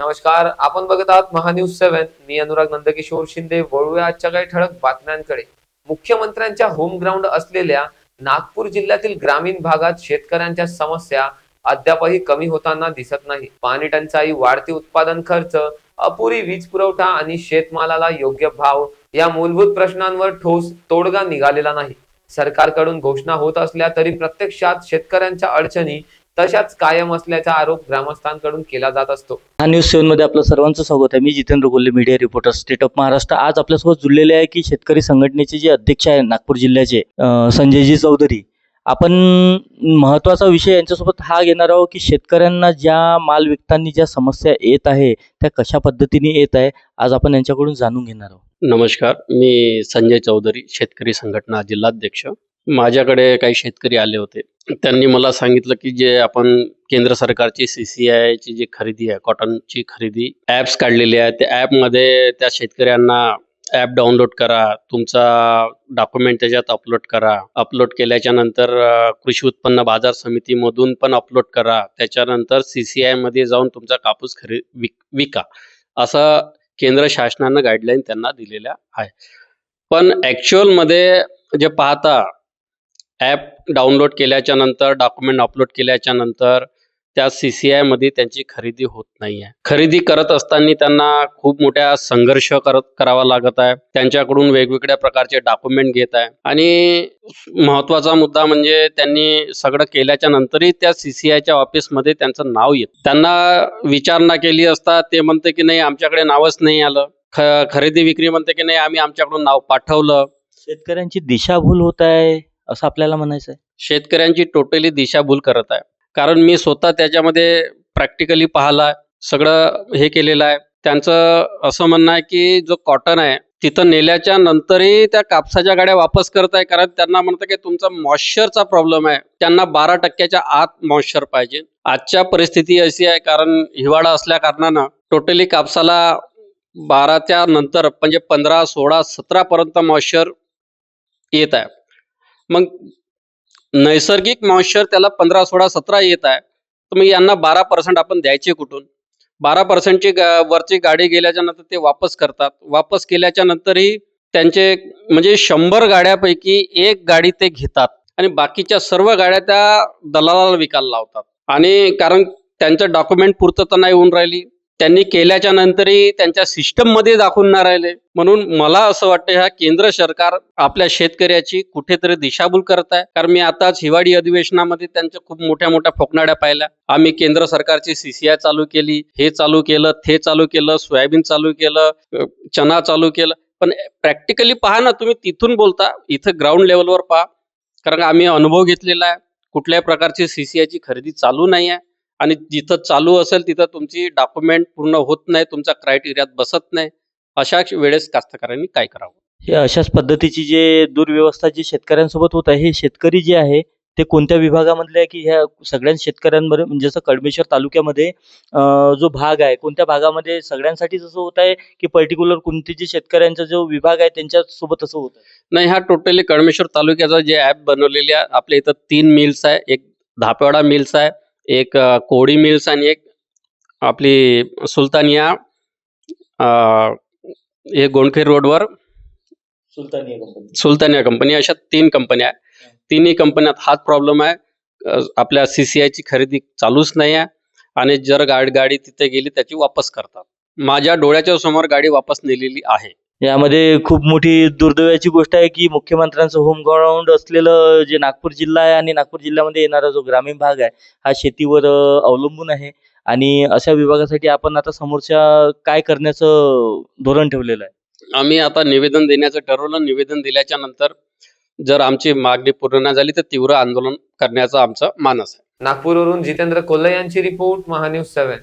नमस्कार, आपण बघत आहात महान्यूज 7. मी अनुराग नंदकिशोर शिंदे. वळूया आजच्या काही ठळक बातम्यांकडे. मुख्यमंत्र्यांच्या होम ग्राउंड असलेल्या नागपूर जिल्ह्यातील ग्रामीण भागात शेतकऱ्यांच्या समस्या अद्यापही कमी होताना दिसत नाही. पाणी टंचाई, वाढती उत्पादन खर्च, अपुरी वीज पुरवठा आणि शेतमालाला योग्य भाव या मूलभूत प्रश्नांवर ठोस तोडगा निघालेला नाही. सरकारकडून घोषणा होत असल्या तरी प्रत्यक्षात शेतकऱ्यांच्या अडचणी तशाच कायम असल्याचा आरोप ग्रामस्थांकडून केला जात असतो. हा न्यूज 7 मध्ये आपलं सर्वांचं स्वागत आहे. मी Jitendra Kolhe, media reporter, state of Maharashtra. आज आपल्यासोबत जुळलेले आहे की शेतकरी संघटनेचे जे अध्यक्ष आहे नागपूर जिल्ह्याचे संजयजी चौधरी. आपण महत्त्वाचा विषय यांच्यासोबत हा घेणार आहोत की शेतकऱ्यांना ज्या माल विकताना ज्या समस्या येत आहे त्या कशा पद्धतीने येत आहे, आज आपण यांच्याकडून जाणून घेणार आहोत. नमस्कार, मी संजय चौधरी, शेतकरी संघटना जिल्हाध्यक्ष. माझ्याकडे काही शेतकरी आले होते. त्यांनी मला सांगितलं की जे आपण केंद्र सरकारची CCI ची जी खरेदी आहे, कॉटनची खरेदी ॲप्स काढलेले आहेत, त्या ॲपमध्ये त्या शेतकऱ्यांना ॲप डाउनलोड करा, तुमचा डॉक्युमेंट त्याच्यात अपलोड करा, अपलोड केल्याच्या नंतर कृषी उत्पन्न बाजार समितीमधून पण अपलोड करा, त्याच्यानंतर CCI मध्ये जाऊन तुमचा कापूस विका, असं केंद्र शासनानं गाईडलाईन त्यांना दिलेल्या आहे. पण ॲक्च्युअलमध्ये जे पाहता, ॲप डाउनलोड केल्याच्या नंतर, डॉक्युमेंट अपलोड केल्याच्या नंतर त्या CCI मध्ये त्यांची खरेदी होत नाही आहे. खरेदी करत असताना त्यांना खूप मोठ्या संघर्ष करावा लागत आहे. त्यांच्याकडून वेगवेगळ्या प्रकारचे डॉक्युमेंट घेत आहे आणि महत्त्वाचा मुद्दा म्हणजे त्यांनी सगळं केल्याच्या नंतरही त्या CCIच्या ऑफिसमध्ये त्यांचं नाव येत. त्यांना विचारणा केली असता ते म्हणते की नाही, आमच्याकडे नावच नाही आलं. खरेदी विक्री म्हणते की नाही, आम्ही आमच्याकडून नाव पाठवलं. शेतकऱ्यांची दिशाभूल होत आहे असं आपल्याला म्हणायचं आहे. शेतकऱ्यांची टोटली दिशाभूल करत आहे. कारण मी स्वतः त्याच्यामध्ये प्रॅक्टिकली पाहिला, सगळं हे केलेलं आहे. त्यांचं असं म्हणणं आहे की जो कॉटन आहे तिथं नेल्याच्या नंतरही त्या कापसाच्या गाड्या वापस करत आहे. कारण त्यांना म्हणतं की तुमचा मॉइश्चरचा प्रॉब्लेम आहे. त्यांना 12% आत मॉइश्चर पाहिजे. आजच्या परिस्थिती अशी आहे, कारण हिवाळा असल्या कारणानं टोटली कापसाला 12च्या नंतर म्हणजे 15, 16, 17 पर्यंत मॉइश्चर येत आहे. मग नैसर्गिक मॉइश्चर त्याला 15, 16, 17 येत आहे, तर मग यांना 12% आपण द्यायचे कुठून? 12%ची वरची गाडी गेल्याच्या नंतर ते वापस करतात. वापस केल्याच्या नंतरही त्यांचे म्हणजे 100 गाड्यापैकी 1 गाडी ते घेतात आणि बाकीच्या सर्व गाड्या त्या दलालाला विकायला लावतात. आणि कारण त्यांचं डॉक्युमेंट पूर्तता नाही होऊन राहिली, त्यांनी केल्याच्या नंतरही त्यांच्या सिस्टममध्ये दाखवून नाही राहिले. म्हणून मला असं वाटतं ह्या केंद्र सरकार आपल्या शेतकऱ्याची कुठेतरी दिशाभूल करत आहे. कारण मी आताच हिवाळी अधिवेशनामध्ये त्यांच्या खूप मोठ्या मोठ्या फोकनाड्या पाहिल्या. आम्ही केंद्र सरकारची CCI चालू केली, हे चालू केलं, ते चालू केलं, सोयाबीन चालू केलं, चना चालू केलं. पण प्रॅक्टिकली पहा ना, तुम्ही तिथून बोलता, इथं ग्राउंड लेवलवर पहा. कारण आम्ही अनुभव घेतलेला आहे. कुठल्याही प्रकारची CCI ची खरेदी चालू नाही आहे आणि जिथं चालू असेल तिथं तुमची डॉक्युमेंट पूर्ण होत नाही, तुमचा क्रायटेरियात बसत नाही. अशा वेळेस कास्तकारांनी काय करावं? हे अशाच पद्धतीची जे दुर्व्यवस्था जी शेतकऱ्यांसोबत होत आहे, हे शेतकरी जे आहे ते कोणत्या विभागामधले आहे की ह्या सगळ्या शेतकऱ्यांमध्ये, म्हणजे जसं कडमेश्वर तालुक्यामध्ये जो भाग आहे, कोणत्या भागामध्ये सगळ्यांसाठीच असं होत आहे की पर्टिक्युलर कोणते जे शेतकऱ्यांचा जो विभाग आहे त्यांच्यासोबत असं होत आहे? नाही, हा टोटली कडमेश्वर तालुक्याचा जे ॲप बनवलेली आहे. आपल्या इथं 3 मिल्स आहे. एक धापेवाडा मिल्स आहे, एक कोडी मिल्स आणि एक आपली सुलतानिया हे गोंडखेड रोडवर सुलतानिया कंपनी, अशा 3 कंपन्या आहे. तिन्ही कंपन्यात हाच प्रॉब्लेम आहे. आपल्या CCI ची खरेदी चालूच नाही आहे आणि जर गाडी तिथे गेली त्याची वापस करतात. माझ्या डोळ्याच्या समोर गाडी वापस नेलेली आहे. यामध्ये खूप मोठी दुर्दैवाची गोष्ट आहे की मुख्यमंत्र्यांचं होम ग्राउंड असलेलं जे नागपूर जिल्हा आहे आणि नागपूर जिल्ह्यामध्ये येणारा जो ग्रामीण भाग आहे हा शेतीवर अवलंबून आहे. आणि अशा विभागासाठी आपण आता समोरच्या काय करण्याचं धोरण ठेवलेलं आहे? आम्ही आता निवेदन देण्याचं ठरवलं. निवेदन दिल्याच्या नंतर जर आमची मागणी पूर्ण नाही झाली तर तीव्र आंदोलन करण्याचा आमचा मानस आहे. नागपूरवरून जितेंद्र कोल्हे यांची रिपोर्ट, महान्यूज 7.